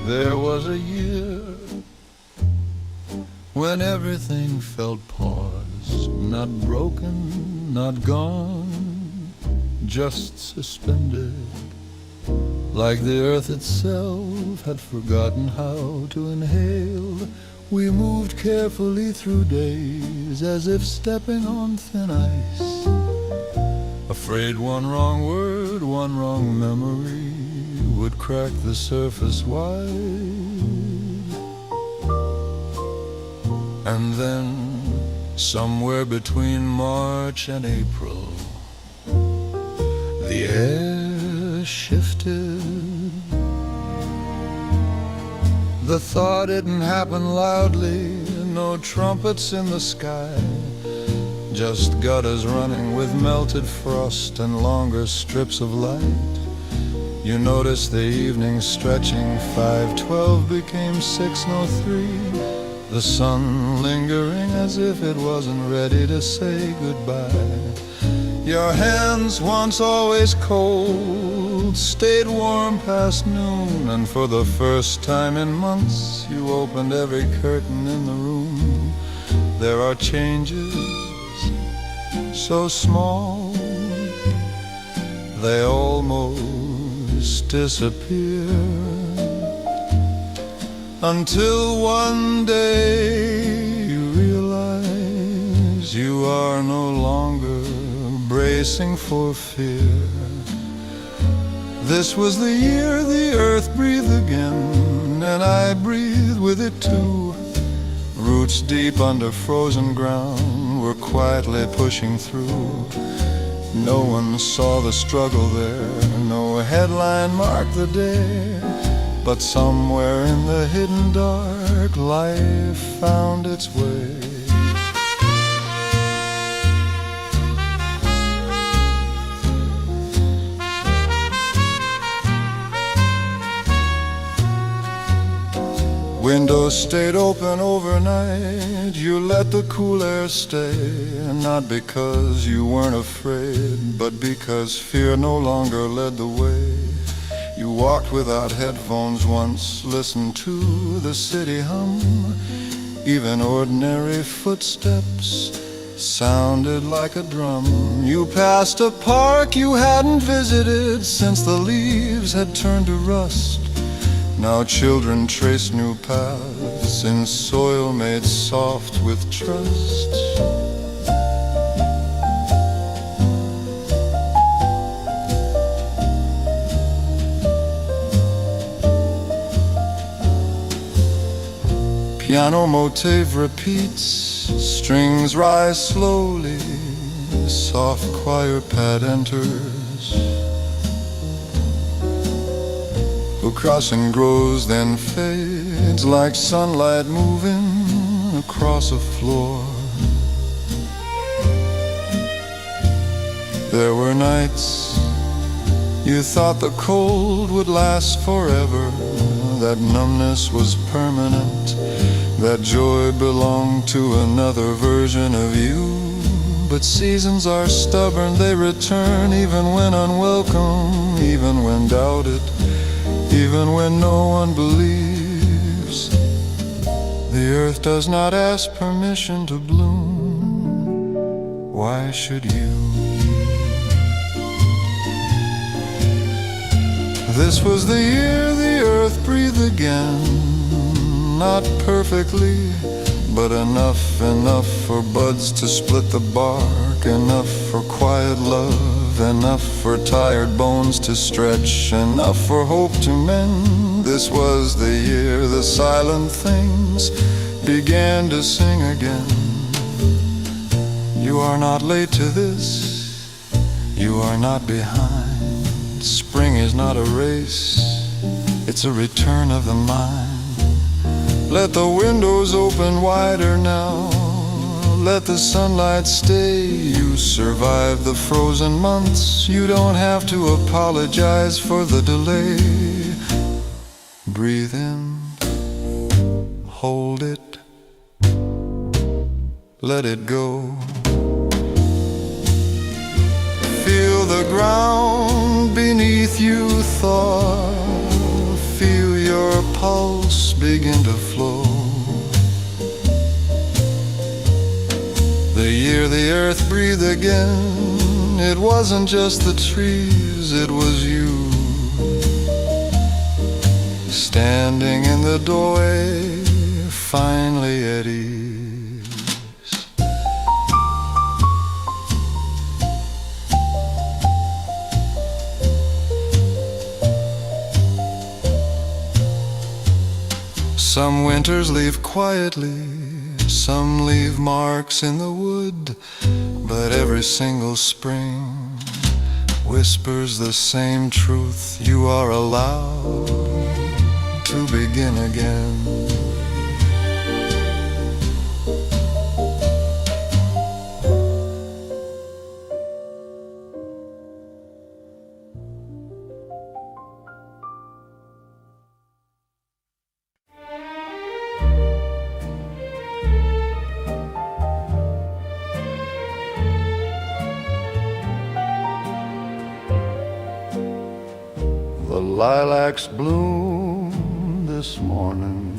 There was a year when everything felt paused, not broken, not gone, just suspended, like the earth itself had forgotten how to inhale. We moved carefully through days as if stepping on thin ice, afraid one wrong word, one wrong memory would crack the surface wide. And then, somewhere between March and April, the air shifted. The thaw didn't happen loudly, no trumpets in the sky, just gutters running with melted frost and longer strips of light. You notice the evening stretching, 5:12 became 6:03, the sun lingering as if it wasn't ready to say goodbye. Your hands, once always cold, stayed warm past noon, and for the first time in months you opened every curtain in the room. There are changes so small they almost disappear, until one day you realize you are no longer bracing for fear. This was the year the earth breathed again, and I breathed with it too. Roots deep under frozen ground were quietly pushing through. No one saw the struggle there, no headline marked the day, but somewhere in the hidden dark, life found its way. Windows stayed open overnight, you let the cool air stay, not because you weren't afraid, but because fear no longer led the way. You walked without headphones once, listened to the city hum. Even ordinary footsteps sounded like a drum. You passed a park you hadn't visited since the leaves had turned to rust. Now children trace new paths in soil made soft with trust. Piano motif repeats, strings rise slowly, soft choir pad enters. The crossing grows then fades like sunlight moving across a floor. There were nights you thought the cold would last forever, that numbness was permanent, that joy belonged to another version of you. But seasons are stubborn, they return even when unwelcome, even when doubted, even when no one believes. The earth does not ask permission to bloom. Why should you? This was the year the earth breathed again, not perfectly, but enough for buds to split the bark, enough for quiet love, enough for tired bones to stretch, enough for hope to mend. This was the year the silent things began to sing again. You are not late to this, you are not behind. Spring is not a race, it's a return of the mind. Let the windows open wider now, let the sunlight stay. You survived the frozen months, you don't have to apologize for the delay. Breathe in, hold it, let it go. Feel the ground beneath you thaw, feel your pulse begin to flow. The year the earth breathed again, it wasn't just the trees, it was you, standing in the doorway, finally at ease. Some winters leave quietly, some leave marks in the wood, but every single spring whispers the same truth: you are allowed to begin again. The lilacs bloom this morning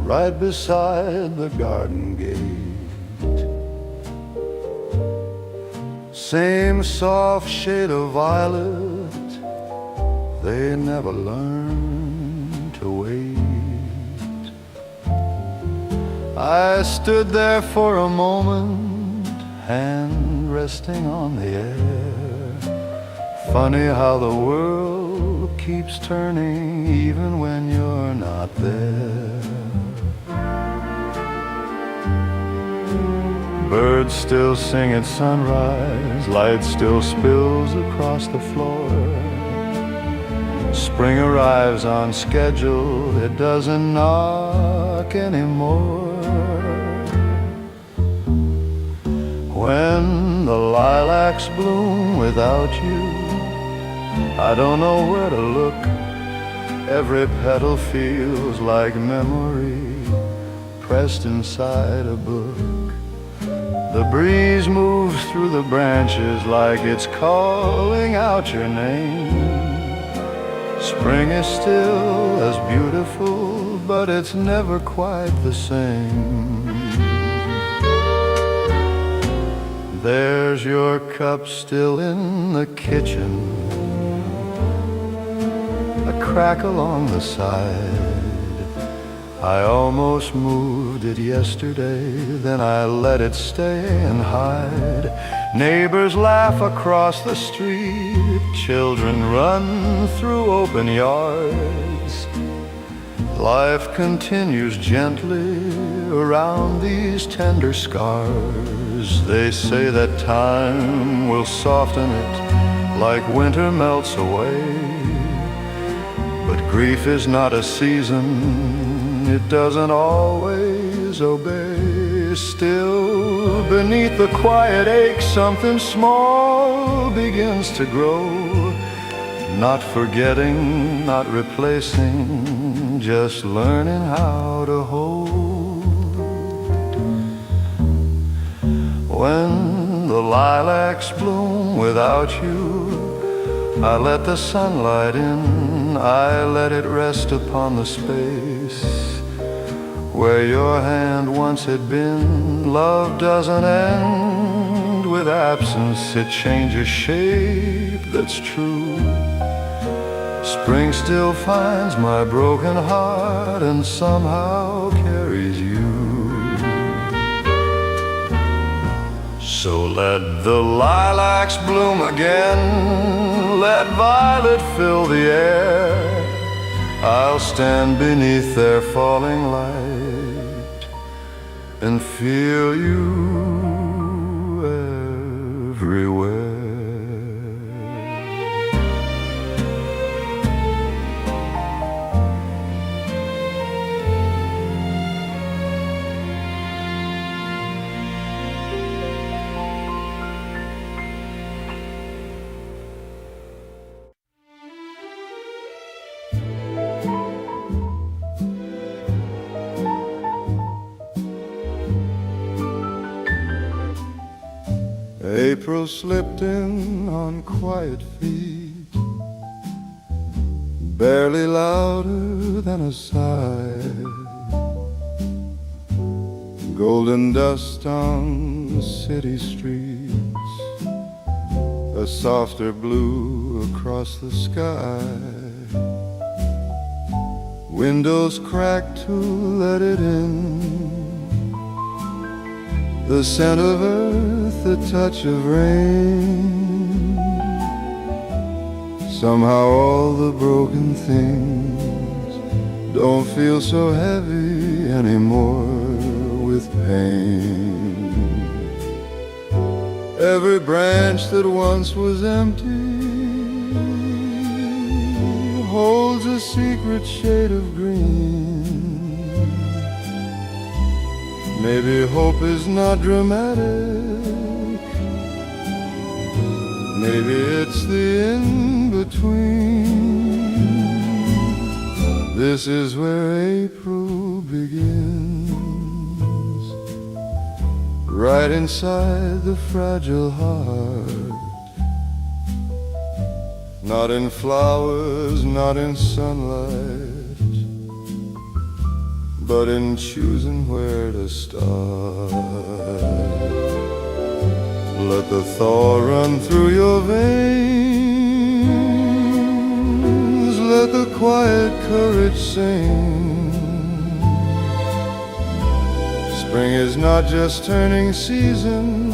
right beside the garden gate. Same soft shade of violet, they never learn to wait. I stood there for a moment, hand resting on the air. Funny how the world keeps turning even when you're not there. Birds still sing at sunrise, light still spills across the floor. Spring arrives on schedule, it doesn't knock anymore. When the lilacs bloom without you, I don't know where to look. Every petal feels like memory pressed inside a book. The breeze moves through the branches like it's calling out your name. Spring is still as beautiful, but it's never quite the same. There's your cup still in the kitchen, a crack along the side. I almost moved it yesterday, then I let it stay and hide. Neighbors laugh across the street, children run through open yards. Life continues gently around these tender scars. They say that time will soften it like winter melts away. But grief is not a season, it doesn't always obey. Still, beneath the quiet ache, something small begins to grow. Not forgetting, not replacing, just learning how to hold. When the lilacs bloom without you, I let the sunlight in, I let it rest upon the space where your hand once had been. Love doesn't end with absence, it changes shape, that's true. Spring still finds my broken heart and somehow carries you. So let the lilacs bloom again, let violet fill the air. I'll stand beneath their falling light and feel you everywhere. April slipped in on quiet feet, barely louder than a sigh. Golden dust on city streets, a softer blue across the sky. Windows cracked to let it in, the scent of earth, the touch of rain. Somehow all the broken things don't feel so heavy anymore with pain. Every branch that once was empty holds a secret shade of green. Maybe hope is not dramatic, maybe it's the in-between. This is where April begins, right inside the fragile heart. Not in flowers, not in sunlight, but in choosing where to start. Let the thaw run through your veins, let the quiet courage sing. Spring is not just turning seasons,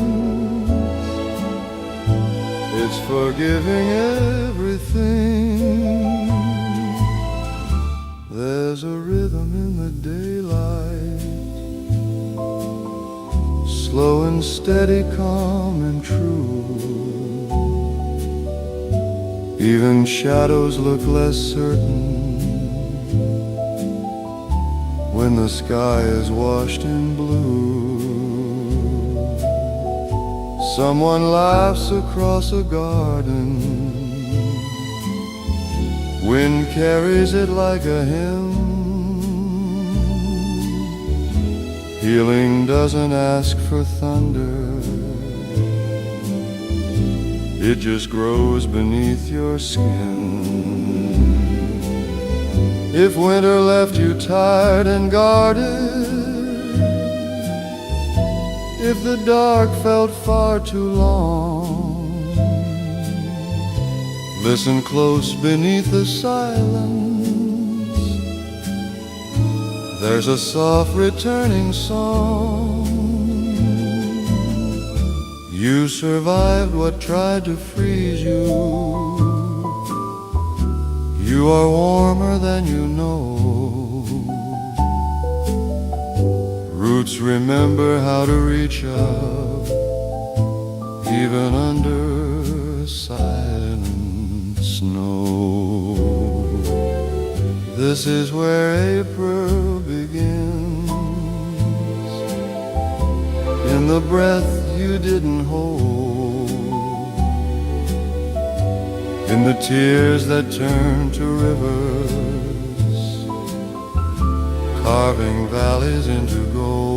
it's forgiving everything. There's a rhythm in the daylight, slow and steady, calm and true. Even shadows look less certain when the sky is washed in blue. Someone laughs across a garden, wind carries it like a hymn. Healing doesn't ask for thunder, it just grows beneath your skin. If winter left you tired and guarded, if the dark felt far too long, listen close beneath the silence, there's a soft returning song. You survived what tried to freeze you, you are warmer than you know. Roots remember how to reach up, even under silent snow. This is where April begins, in the breath you didn't hold, in the tears that turn to rivers, carving valleys into gold.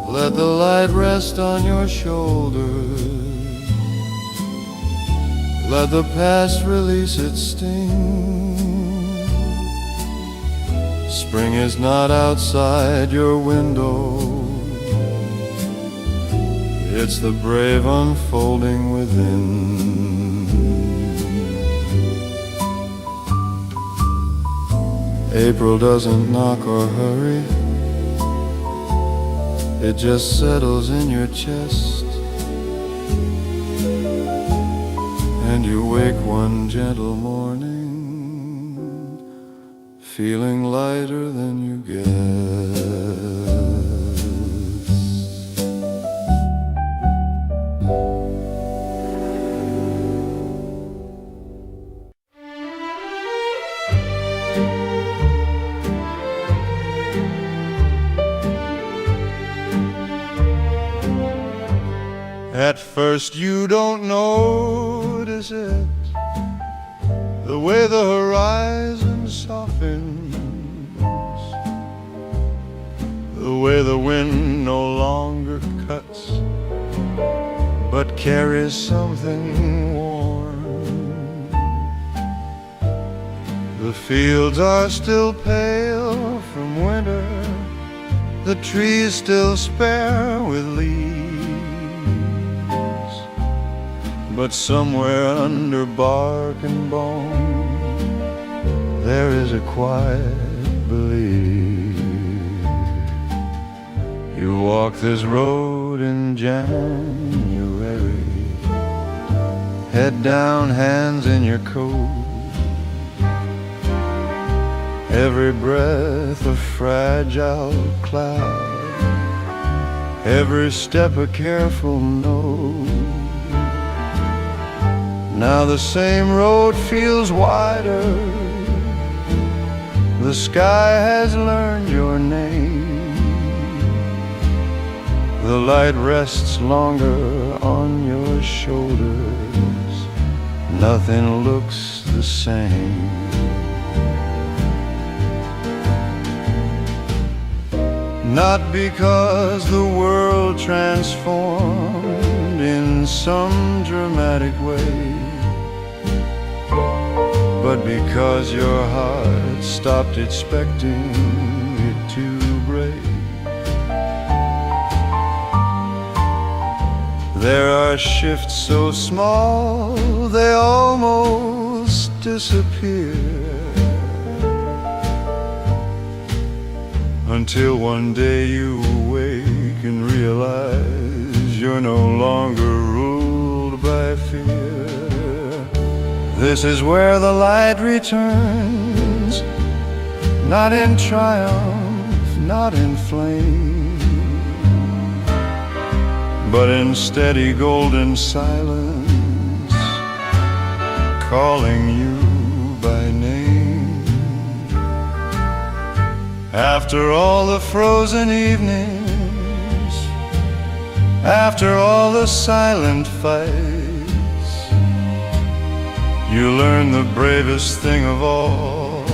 Let the light rest on your shoulders, let the past release its sting. Spring is not outside your window, it's the brave unfolding within. April doesn't knock or hurry, it just settles in your chest, and you wake one gentle morning feeling lighter than you guessed. At first you don't notice it, the way the horizon softens, the way the wind no longer but carries something warm. The fields are still pale from winter, the trees still spare with leaves, but somewhere under bark and bone there is a quiet belief. You walk this road in January, head down, hands in your coat, every breath a fragile cloud, every step a careful note. Now the same road feels wider, the sky has learned your name, the light rests longer on your shoulders, nothing looks the same. Not because the world transformed in some dramatic way, but because your heart stopped expecting it to break. There are shifts so small they almost disappear, until one day you awake and realize you're no longer ruled by fear. This is where the light returns, not in triumph, not in flame, but in steady golden silence, calling you by name. After all the frozen evenings, after all the silent fights, you learn the bravest thing of all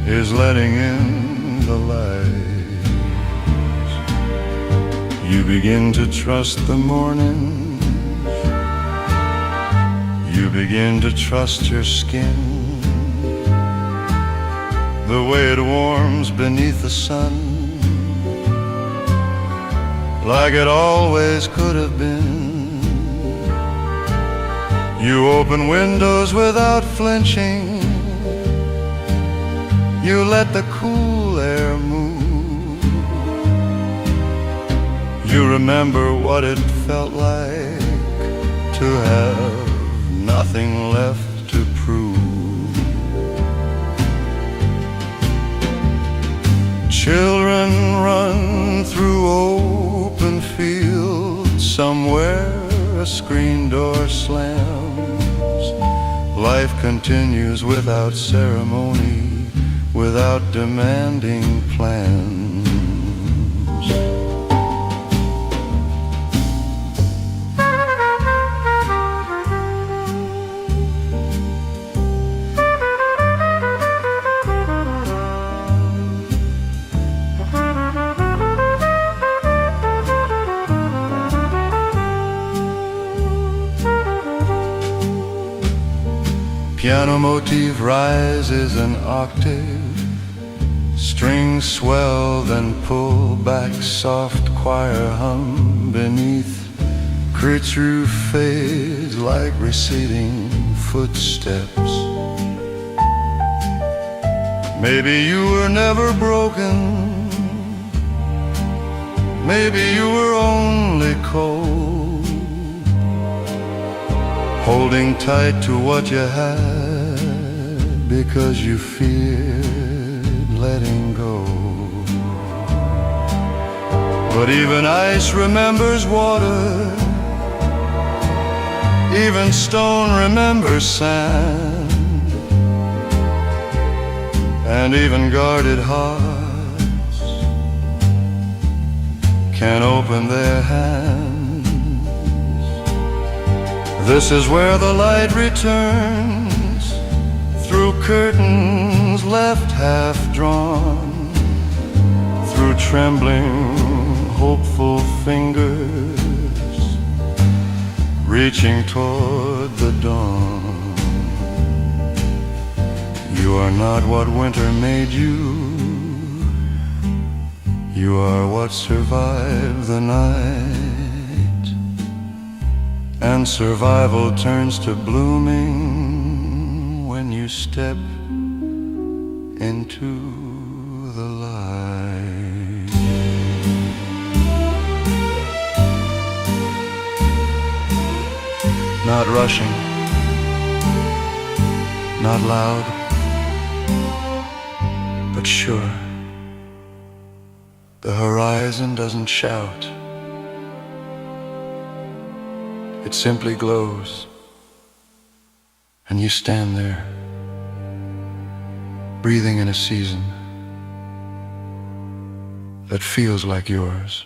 is letting in the light. You begin to trust the morning, you begin to trust your skin, the way it warms beneath the sun, like it always could have been. You open windows without flinching, you let the cool air move. You remember what it felt like to have nothing left to prove. Children run through open fields, somewhere a screen door slams. Life continues without ceremony, without demanding plans. Piano motif rises an octave, strings swell then pull back, soft choir hum beneath, creature fades like receding footsteps. Maybe you were never broken, maybe you were only cold, holding tight to what you had because you feared letting go. But even ice remembers water, even stone remembers sand, and even guarded hearts can open their hands. This is where the light returns, through curtains left half drawn, through trembling, hopeful fingers, reaching toward the dawn. You are not what winter made you. You are what survived the night. And survival turns to blooming when you step into the light. Not rushing, not loud, but sure. The horizon doesn't shout. It simply glows, and you stand there, breathing in a season that feels like yours.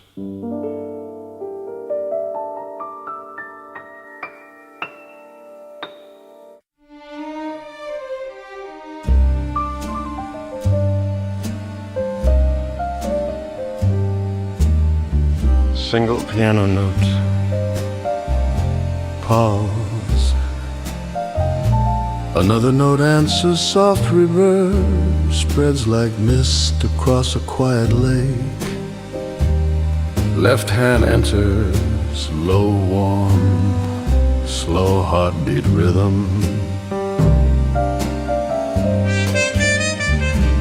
Single piano note. Pause. Another note answers, soft reverb spreads like mist across a quiet lake. Left hand enters, low, warm, slow heartbeat rhythm.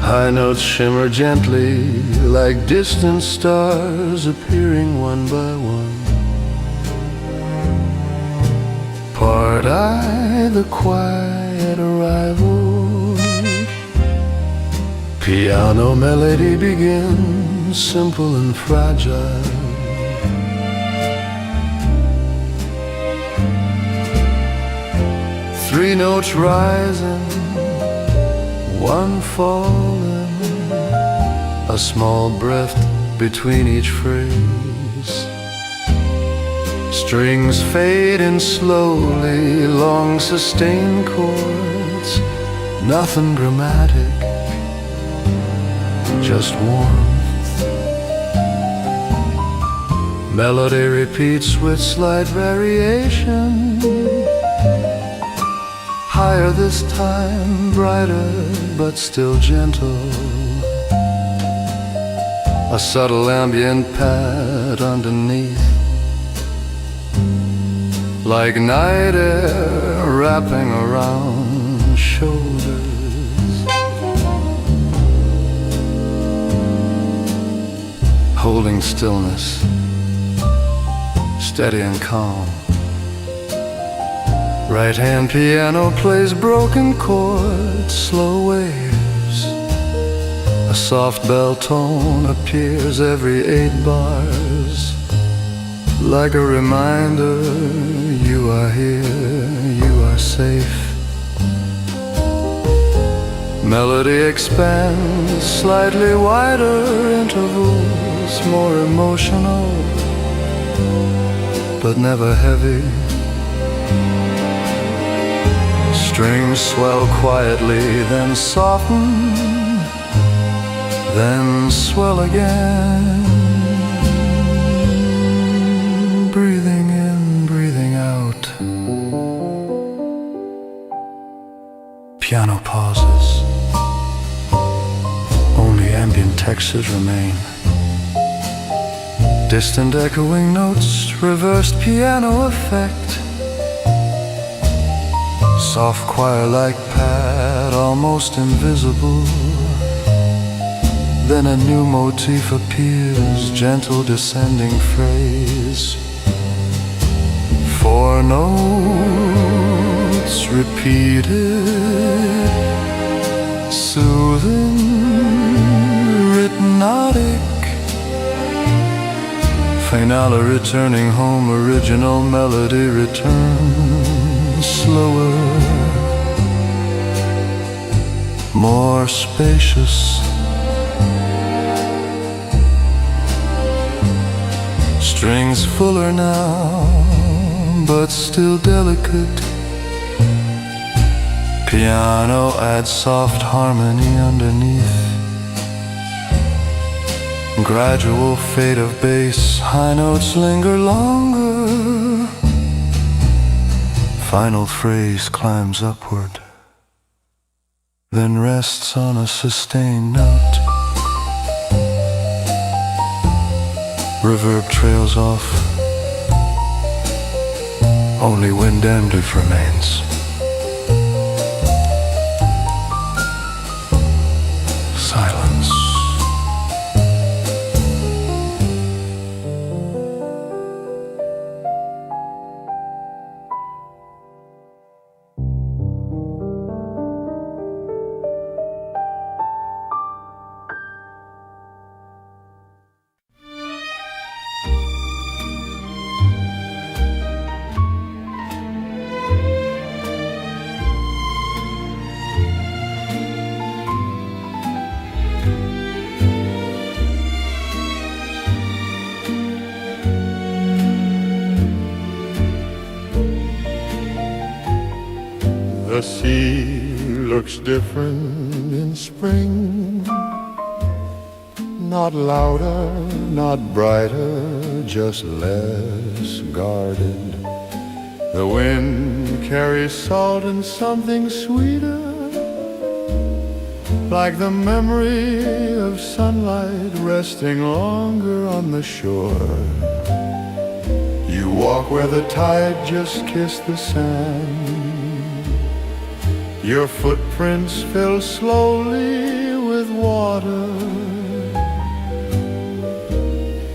High notes shimmer gently like distant stars appearing one by one. Part I, the quiet arrival. Piano melody begins, simple and fragile. Three notes rising, one falling, a small breath between each phrase. Strings fade in slowly, long sustained chords. Nothing dramatic, just warmth. Melody repeats with slight variation. Higher this time, brighter but still gentle. A subtle ambient pad underneath, like night air wrapping around shoulders. Holding stillness, steady and calm. Right hand piano plays broken chords, slow waves. A soft bell tone appears every 8 bars, like a reminder you are here, you are safe. Melody expands, slightly wider intervals, more emotional, but never heavy. Strings swell quietly, then soften, then swell again. Breathing in, breathing out. Piano pauses. Only ambient textures remain. Distant echoing notes, reversed piano effect. Soft choir-like pad, almost invisible. Then a new motif appears, gentle descending phrase. 4 notes repeated, soothing, hypnotic. Finale returning home, original melody returns slower, more spacious. Strings fuller now, but still delicate. Piano adds soft harmony underneath. Gradual fade of bass, high notes linger longer. final phrase climbs upward, then rests on a sustained note. Reverb trails off, only wind ended remains. Silence. The sea looks different in spring, not louder, not brighter, just less guarded. The wind carries salt and something sweeter, like the memory of sunlight resting longer on the shore. You walk where the tide just kissed the sand. Your footprints fill slowly with water.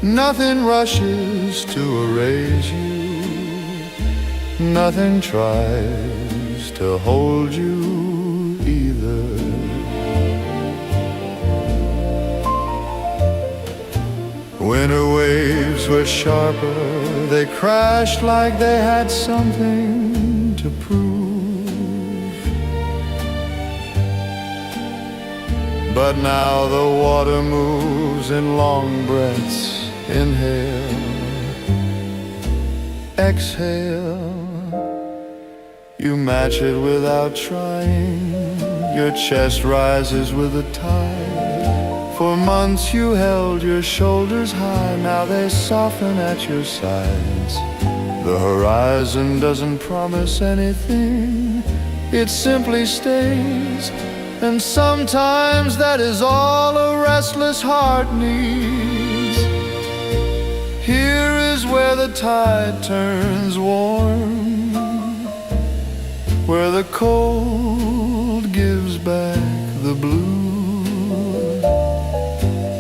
Nothing rushes to erase you, nothing tries to hold you either. Winter waves were sharper, they crashed like they had something to prove. But now the water moves in long breaths. Inhale, exhale. You match it without trying. Your chest rises with the tide. For months you held your shoulders high. Now they soften at your sides. The horizon doesn't promise anything, it simply stays. And sometimes that is all a restless heart needs. Here is where the tide turns warm, where the cold gives back the blue,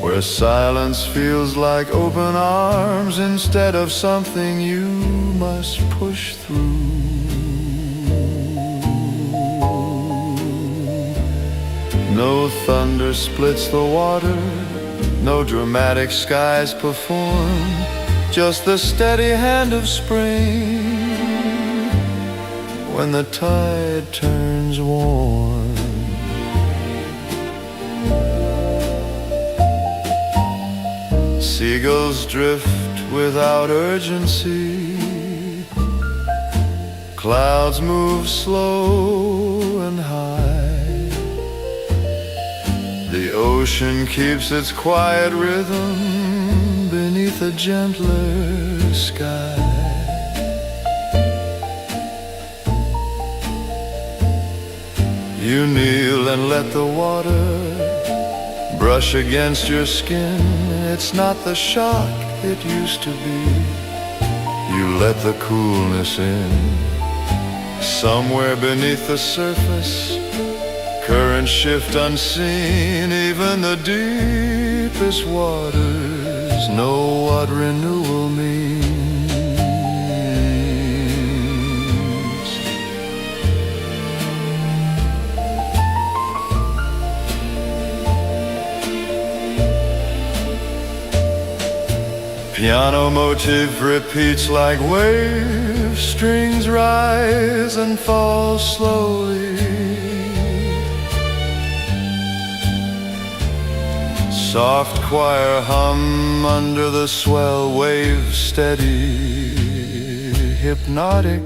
where silence feels like open arms instead of something you must push through. No thunder splits the water, no dramatic skies perform, just the steady hand of spring when the tide turns warm. Seagulls drift without urgency, clouds move slow and high. The ocean keeps its quiet rhythm beneath a gentler sky. You kneel and let the water brush against your skin. It's not the shock it used to be. You let the coolness in. Somewhere beneath the surface, currents shift unseen. Even the deepest waters know what renewal means. Piano motif repeats like waves. Strings rise and fall slowly. Soft choir hum under the swell, waves steady, hypnotic.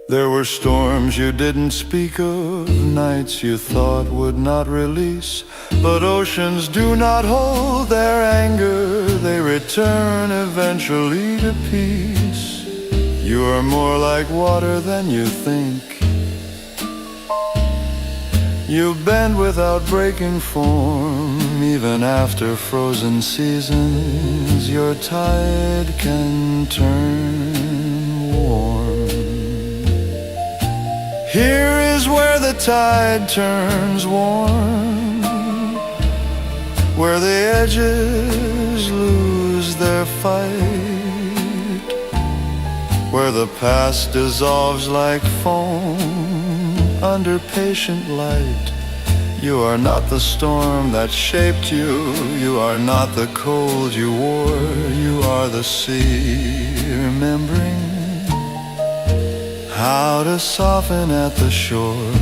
There were storms you didn't speak of, nights you thought would not release. But oceans do not hold their anger, they return eventually to peace. You are more like water than you think. You bend without breaking form. Even after frozen seasons, your tide can turn warm. Here is where the tide turns warm, where the edges lose their fight, where the past dissolves like foam under patient light. You are not the storm that shaped you. You are not the cold you wore. You are the sea, remembering how to soften at the shore.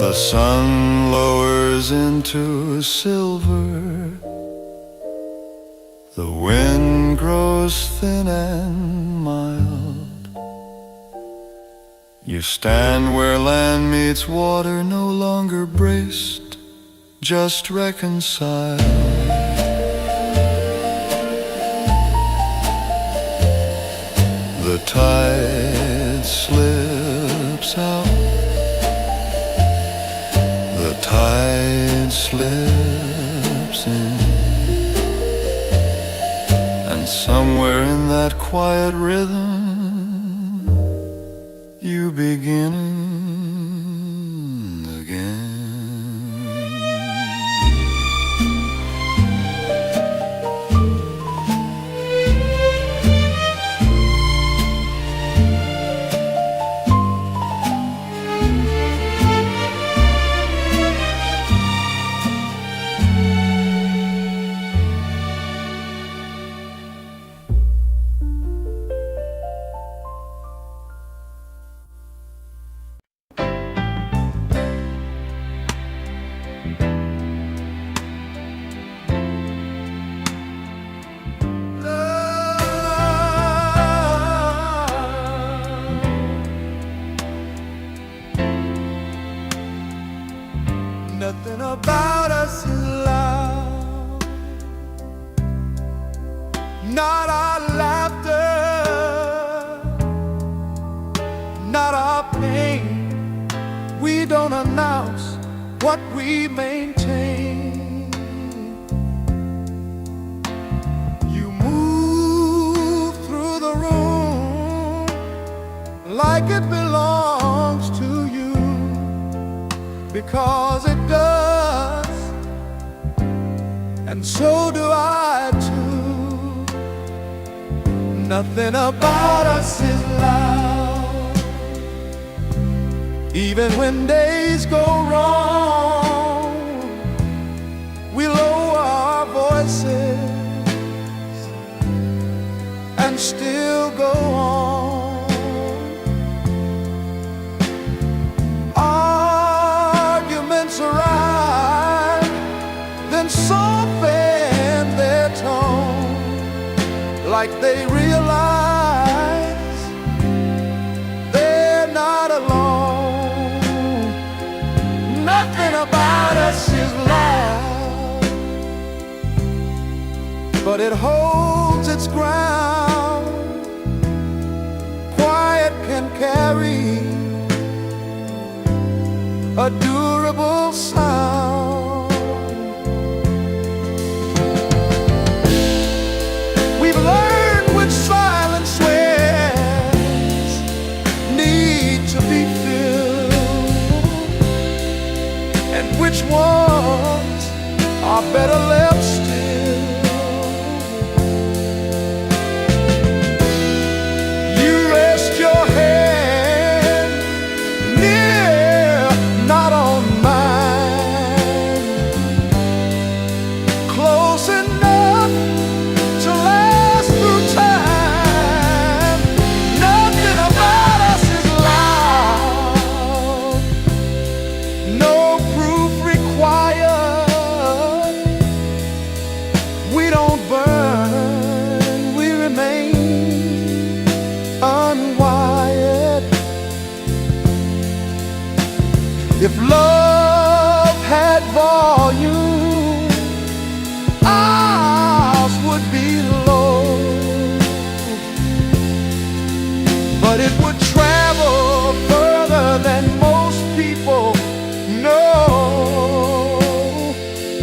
The sun lowers into silver. The wind grows thin and mild. You stand where land meets water, no longer braced, just reconciled. The tide slips out. The tide slips in. And somewhere in that quiet rhythm, you begin again. Nothing about us is loud, not our laughter, not our pain. We don't announce what we maintain. You move through the room like it belongs to you, because it does, and so do I too. Nothing about us is loud. Even when days go wrong, we lower our voices and still go on. Soften their tone, like they realize they're not alone. Nothing about us is loud, but it holds its ground. Quiet can carry a durable sound. Which ones are better left still? You rest your head near, not on mine, close enough to last through time. Nothing about us is loud. No we don't burn, we remain unwired. If love had volume, but it would travel further than most people know.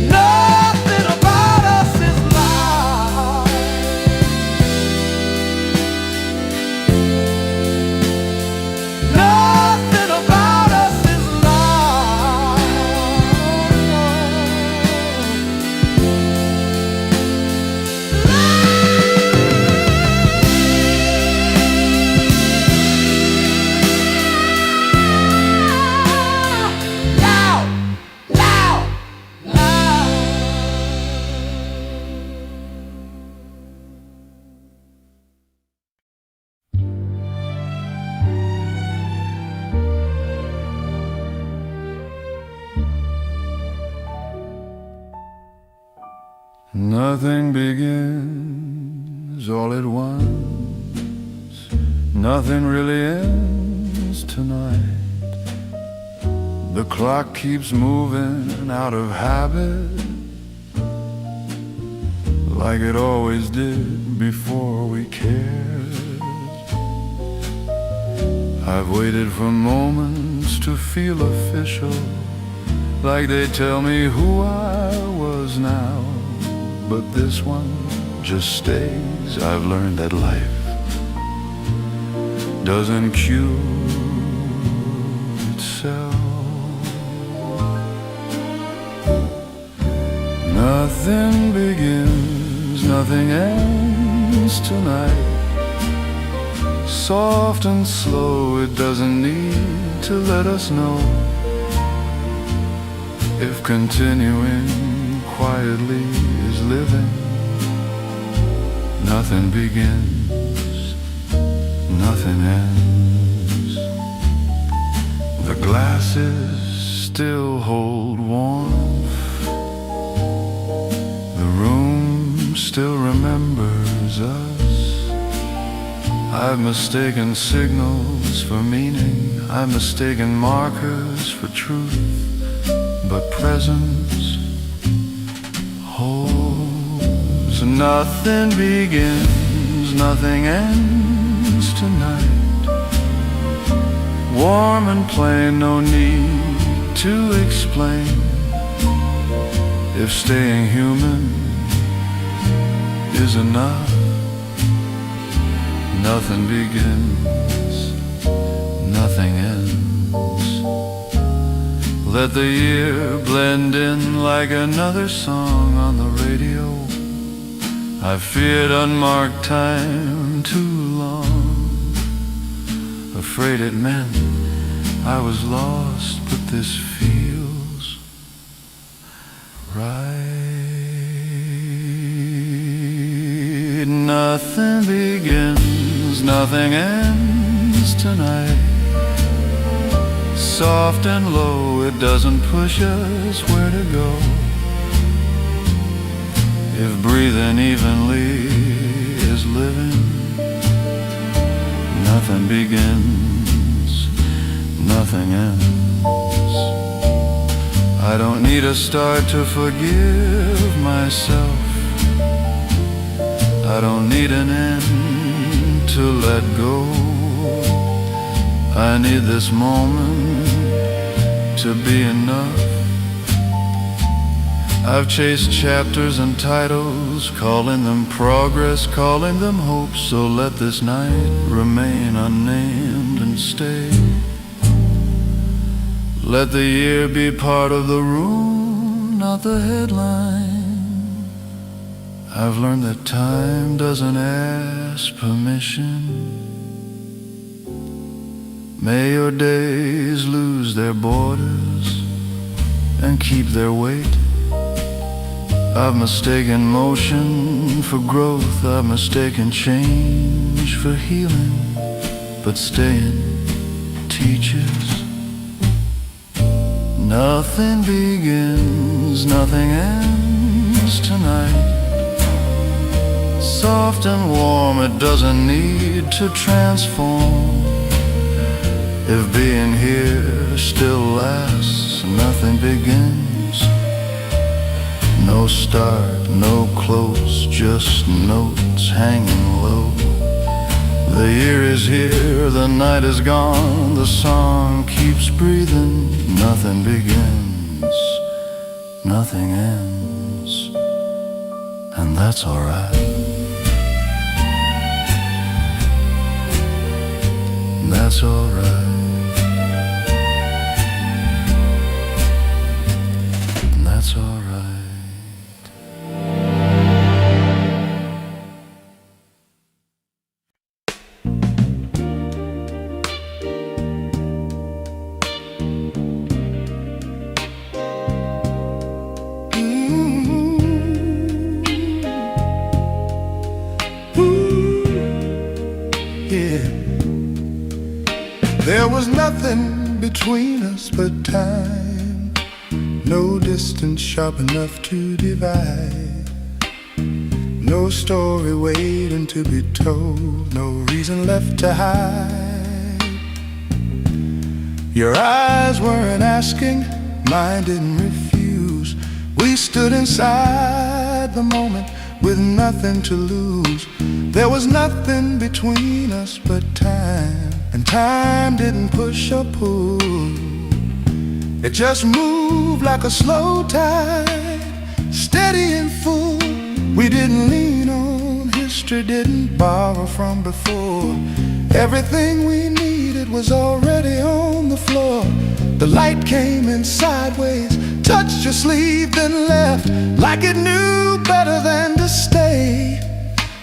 Nothing about us is life. Nothing about us is life. Nothing begins all at once. Nothing really ends tonight. The clock keeps moving out of habit, like it always did before we cared. I've waited for moments to feel official, like they tell me who I was now. But this one just stays. I've learned that life doesn't cue itself. Nothing begins, nothing ends tonight. Soft and slow, it doesn't need to let us know if continuing quietly is living. Nothing begins, nothing ends. The glasses still hold warmth. The room still remembers us. I've mistaken signals for meaning. I've mistaken markers for truth. But presence holds. Nothing begins, nothing ends tonight. Warm and plain, no need to explain. If staying human is enough, nothing begins, nothing ends. Let the year blend in like another song on the radio. I've feared unmarked time too long, afraid it meant I was lost, but this feels right. Nothing begins, nothing ends tonight. Soft and low, it doesn't push us where to go. If breathing evenly is living, nothing begins, nothing ends. I don't need a start to forgive myself. I don't need an end to let go. I need this moment to be enough. I've chased chapters and titles, calling them progress, calling them hope. So let this night remain unnamed and stay. Let the year be part of the room, not the headline. I've learned that time doesn't ask permission. May your days lose their borders and keep their weight. I've mistaken motion for growth. I've mistaken change for healing. But staying teaches. Nothing begins, nothing ends tonight. Soft and warm, it doesn't need to transform. If being here still lasts, nothing begins. No start, no close, just notes hanging low. The year is here, the night is gone, the song keeps breathing. Nothing begins, nothing ends, and that's alright. That's alright. That's alright. There was nothing between us but time, no distance sharp enough to divide, no story waiting to be told, no reason left to hide. Your eyes weren't asking, mine didn't refuse. We stood inside the moment with nothing to lose. There was nothing between us but time, and time didn't push or pull. It just moved like a slow tide, steady and full. We didn't lean on history, didn't borrow from before. Everything we needed was already on the floor. The light came in sideways, touched your sleeve, then left, like it knew better than to stay,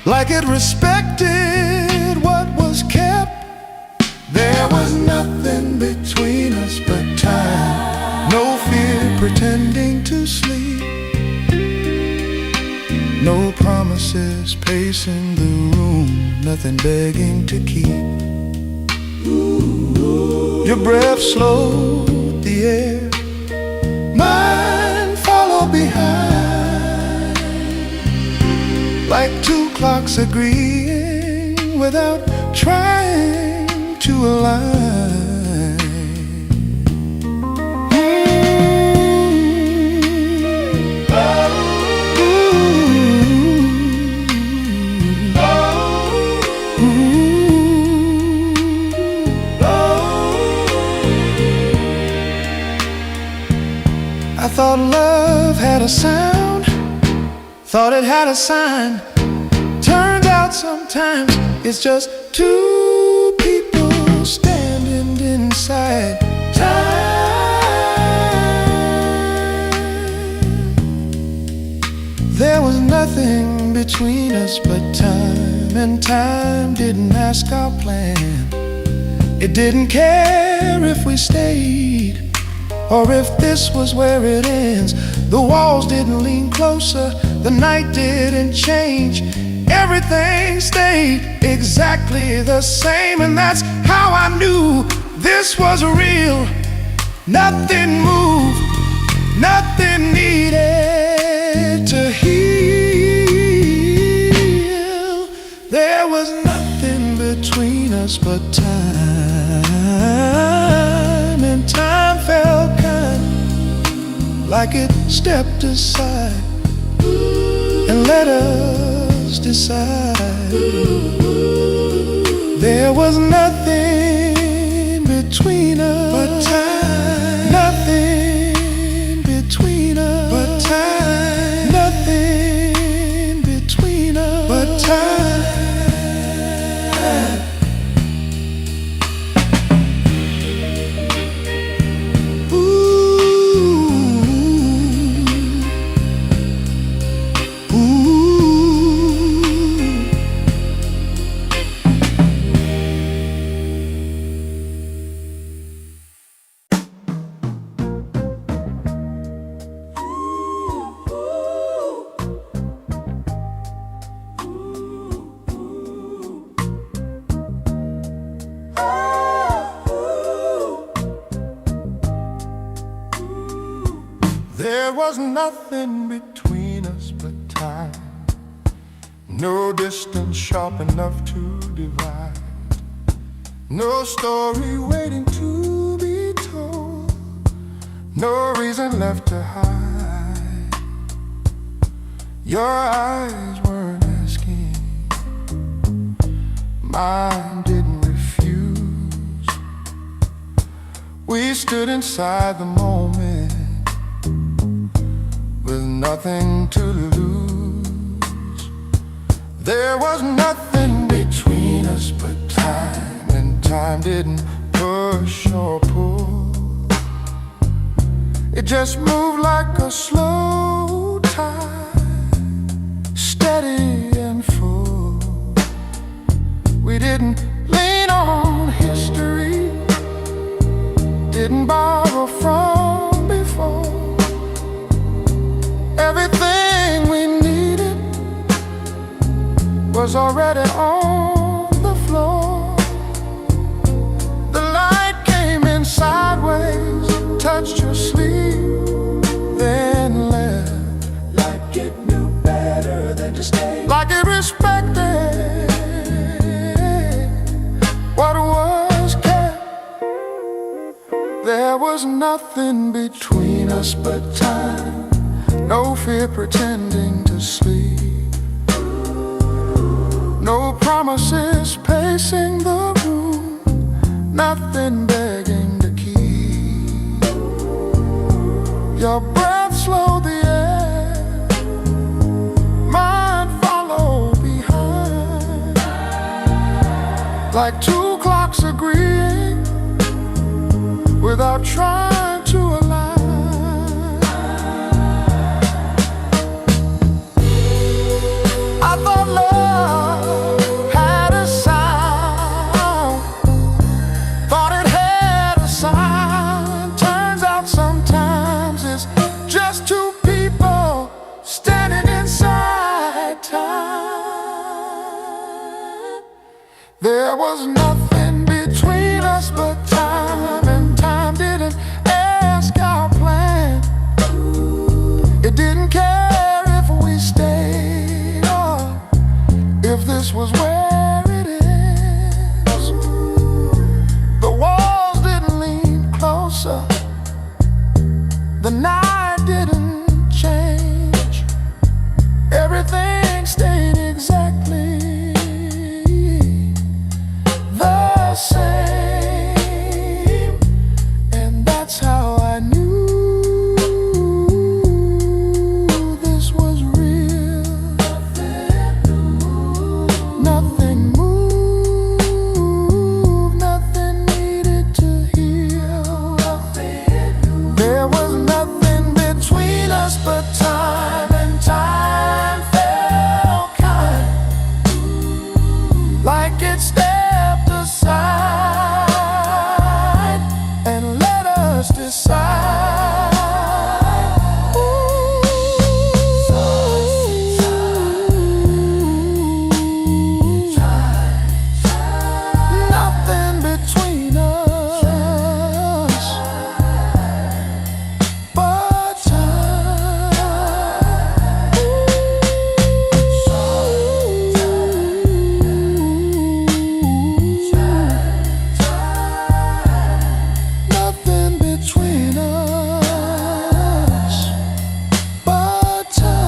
like it respected what was kept. There was nothing between us but time, no fear pretending to sleep, no promises pacing the room, nothing begging to keep. Your breath slowed the air, mine followed behind, like two clocks agreeing without trying to align. I thought love had a sound, thought it had a sign. Turns out sometimes it's just two people standing inside time. There was nothing between us but time, and time didn't ask our plan. It didn't care if we stayed or if this was where it ends. The walls didn't lean closer, the night didn't change. Everything stayed exactly the same, and that's how I knew this was real. Nothing moved, nothing needed to heal. There was nothing between us but time, and time felt kind, like it stepped aside and let us decide. There was nothing between us but time, nothing between us but time, nothing between us but time. There was nothing between us but time, no distance sharp enough to divide, no story waiting to be told, no reason left to hide. Your eyes weren't asking, mine didn't refuse. We stood inside the moment with nothing to lose. There was nothing between us but time, and time didn't push or pull. It just moved like a slow tide, steady and full. We didn't lean on history, didn't borrow from before. Everything we needed was already on the floor. The light came in sideways, touched your sleeve, then left. Like it knew better than to stay, like it respected what was kept. There was nothing between us but time, no fear pretending to sleep, no promises pacing the room, nothing begging to keep. Your breath slowed the air, mine followed behind, like two clocks agreeing without trying to align. I thought love had a sound, thought it had a sign. Turns out sometimes it's just two people standing inside time. There was nothing between us but time, and time didn't ask our plan. It didn't care if we stayed or if this was where it is. The walls didn't lean closer, the night didn't change. Everything stayed exactly the same, and that's how I knew this was real. Nothing moved, nothing needed to heal. There was nothing between us but time, and time felt kind, like it stepped aside and let us decide. Nothing between us but nothing between us but time.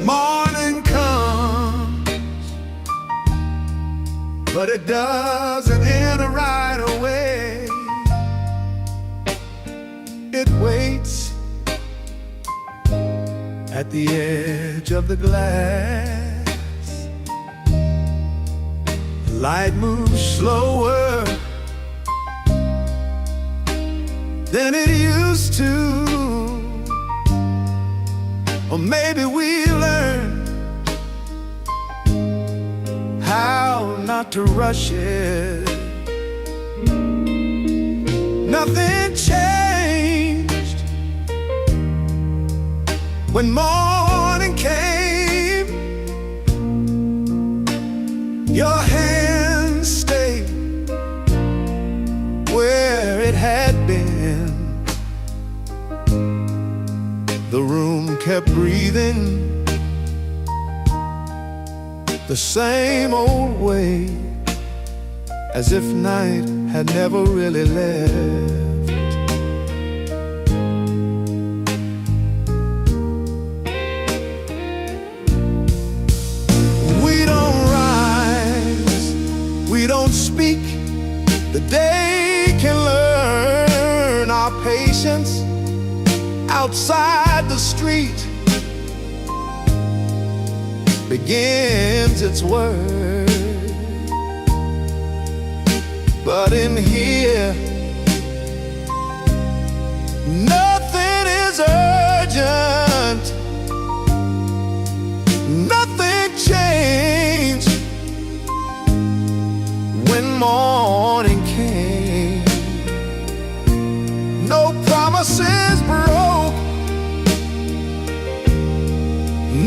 Morning comes, but it doesn't end right away. It waits at the edge of the glass. The light moves slower than it used to. Or maybe we learn how not to rush it. Nothing changed when morning came. Your hand stayed where it had been. The room kept breathing the same old way, as if night had never really left. We don't rise, we don't speak. The day can learn our patience outside the street. Begins its word, but in here nothing is urgent, nothing changed. When morning came, no promises broke,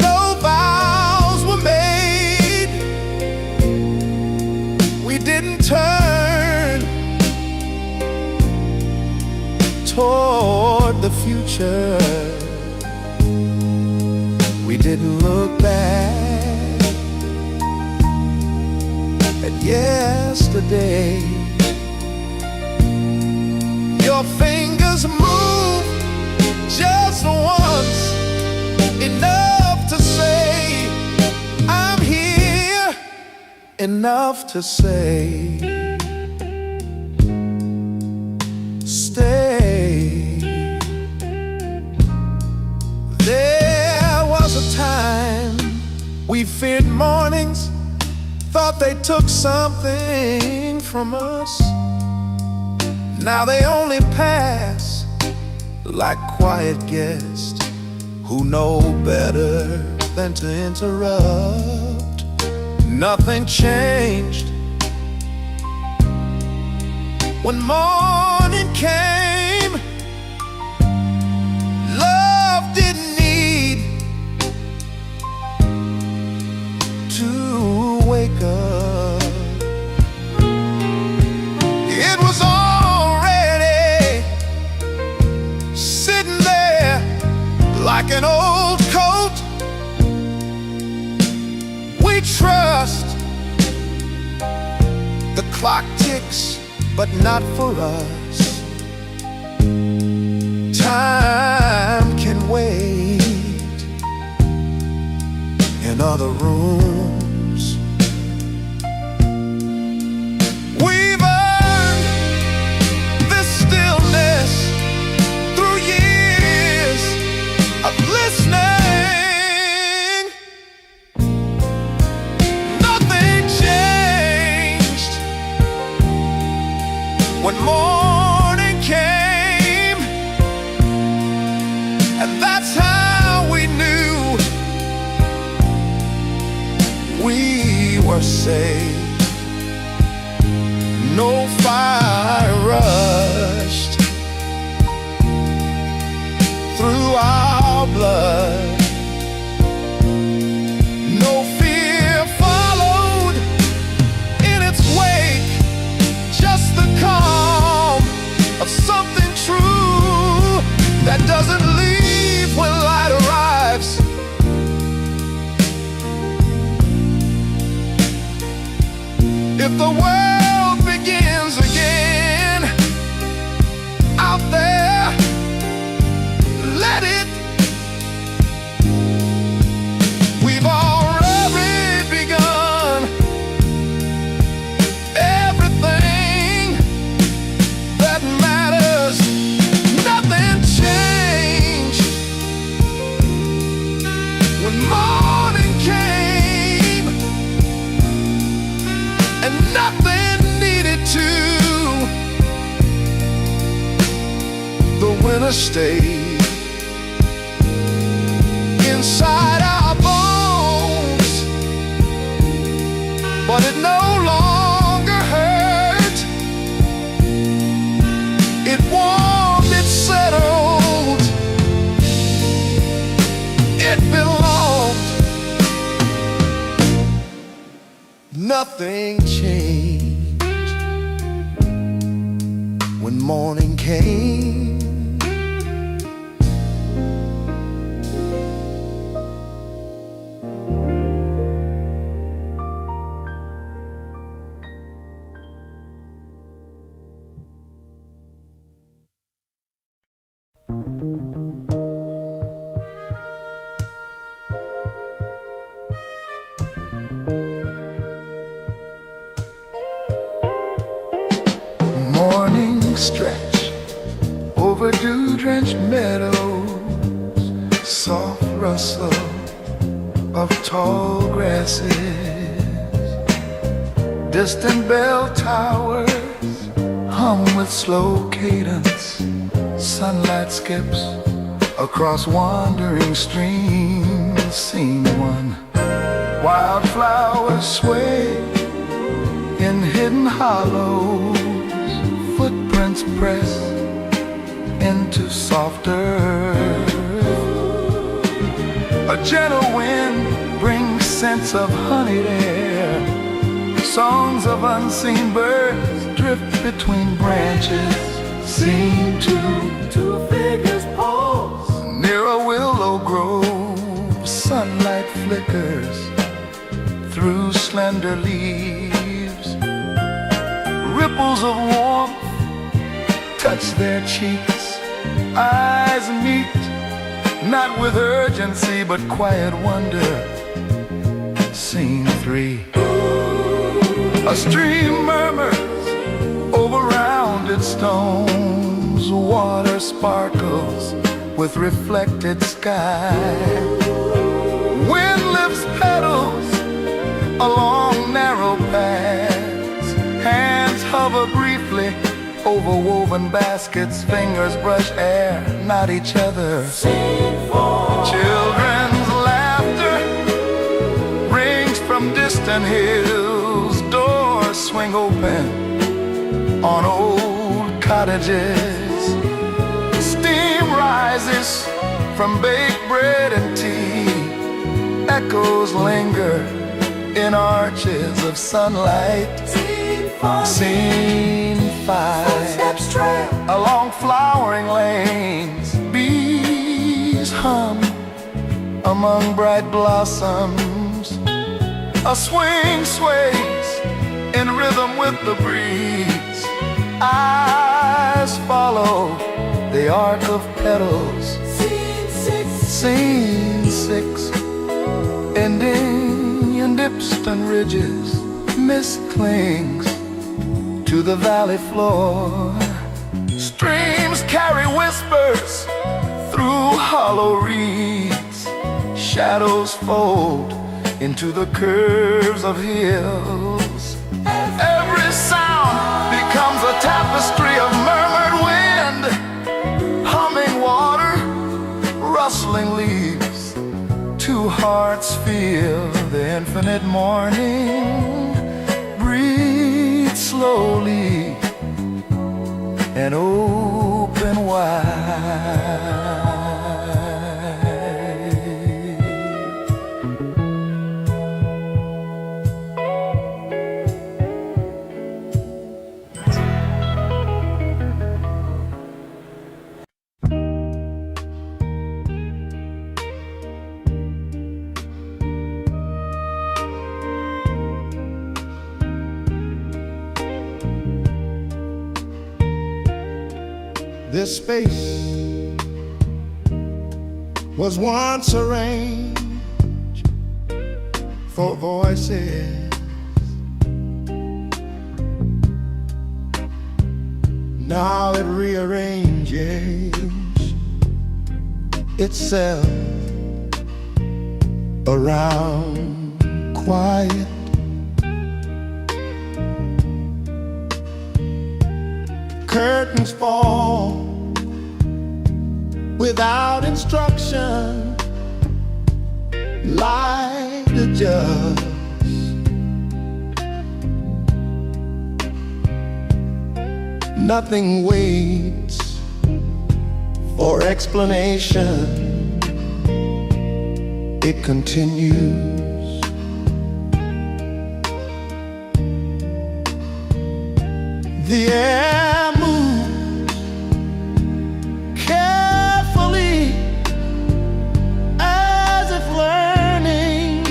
no vows were made. We didn't turn toward the future. We didn't look back at yesterday. Your fingers move just once, enough to say I'm here, enough to say stay. There was a time we feared mornings, thought they took something from us. Now they only pass like quiet guests who know better than to interrupt. Nothing changed when morning came. Love didn't need to wake up. It was already sitting there like an old coat. We trust the clock ticks, but not for us. Time can wait in other rooms. We've earned this stillness through years of listening. Nothing changed when morning came, and that's how we knew we were safe. No fire rushed through our blood, no fear followed in its wake, just the calm of something true that doesn't leave when light arrives. If the world begins again out there, let it. We've already begun everything that matters. Nothing changed when morning came, and nothing needed to. The winter stayed inside our bones, but it no longer hurt. It warmed, it settled, it belonged. Nothing changed when morning came. stretch over dew-drenched meadows, soft rustle of tall grasses, distant bell towers hum with slow cadence, sunlight skips across wandering streams. Scene one, wildflowers sway in hidden hollows, footprints press into soft earth. A gentle wind brings scents of honeyed air, songs of unseen birds drift between branches. Scene two figures pause near a willow grove, sunlight flickers through slender leaves, ripples of warmth touch their cheeks, eyes meet, not with urgency but quiet wonder. Scene three, a stream murmurs over rounded stones, water sparkles with reflected sky, wind lifts petals along narrow paths, hands hover briefly over woven baskets, fingers brush air, not each other. Children's laughter rings from distant hills, doors swing open on old cottages, steam rises from baked bread and tea, echoes linger in arches of sunlight. Scene five, footsteps trail along flowering lanes, bees hum among bright blossoms, a swing sways in rhythm with the breeze, eyes follow the arc of petals. Scene six, ending in Dipston ridges, mist clings to the valley floor, streams carry whispers through hollow reeds, shadows fold into the curves of hills. Every sound becomes a tapestry of murmured wind, humming water, rustling leaves. Two hearts feel the infinite morning, breathe slowly and open wide. This space was once arranged for voices. Now it rearranges itself around quiet. Curtains fall without instruction, light adjusts. Nothing waits for explanation, it continues. The air moves carefully as if learning.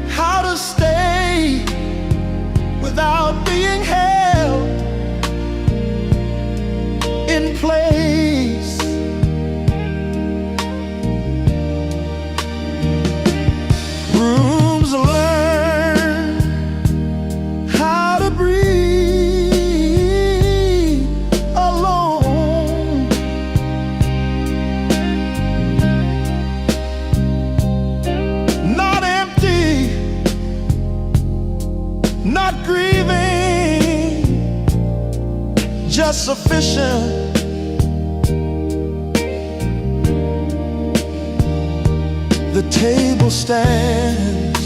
How to stay without being held in place. Rooms learn not grieving, just sufficient. The table stands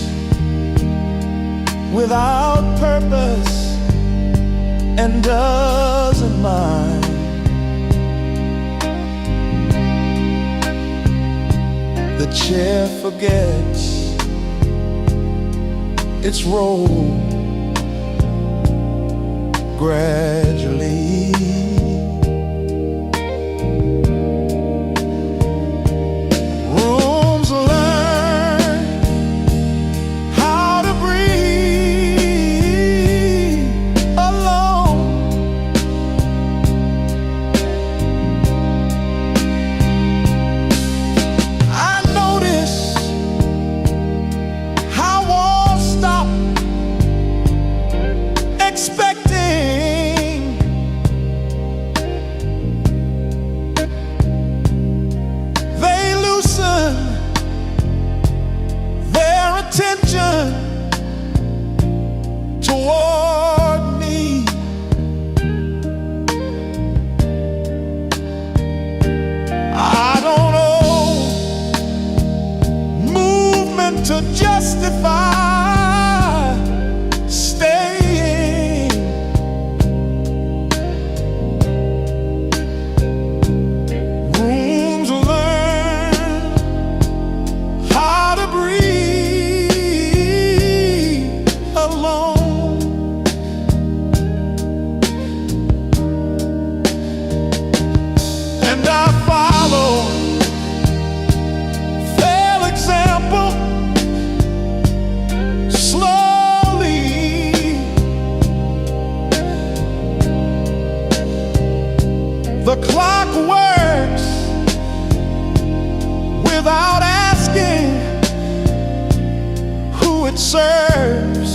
without purpose and doesn't mind. The chair forgets its role gradually. Rooms learn how to breathe alone. I notice how walls stop expecting. They loosen their attention toward me. I don't owe movement to justify staying. Rooms learn how to breathe alone. And I follow their example slowly. The clock works without asking who it serves.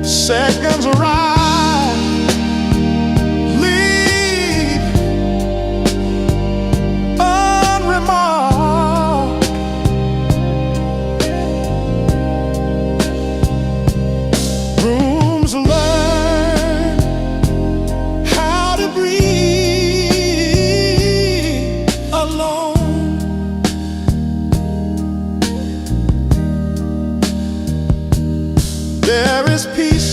Seconds arrive, leave unremarked. Rooms learn how to breathe alone. There is peace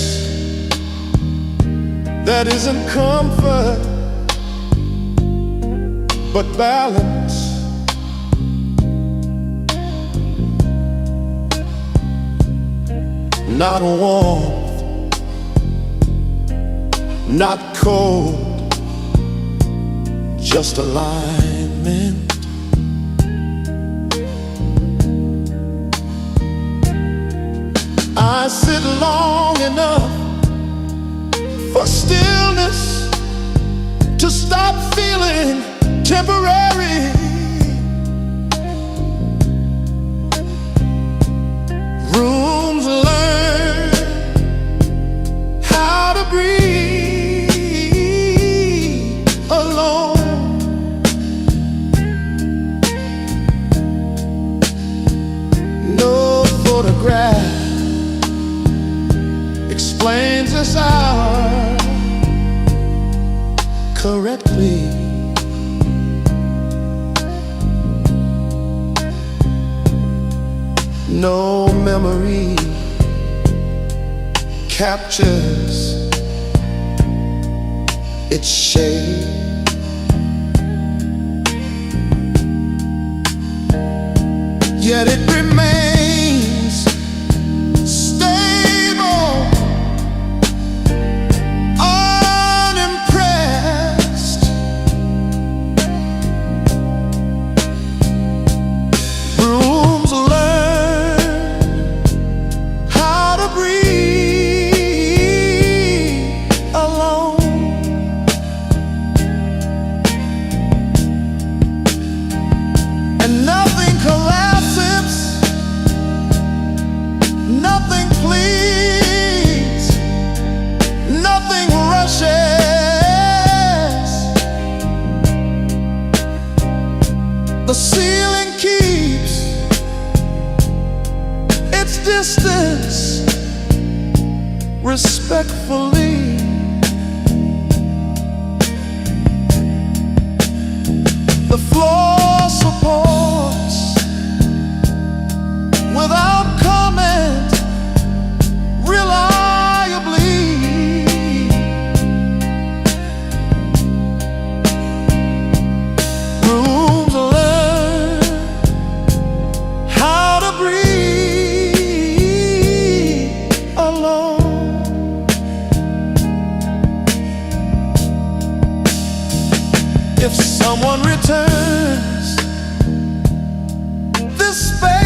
that isn't comfort, but balance. Not warmth, not cold, just alignment. I sit long enough for stillness to stop feeling temporary. Rooms learn how to breathe alone. No photograph explains this hour correctly. No memory captures its shade. Yet it remains stable, unimpressed. Rooms learn how to breathe alone. And nothing collapses, nothing pleads, nothing rushes. The ceiling keeps its distance respectfully. The floor supports without comment reliably. Rooms learn how to breathe alone. If someone returns this space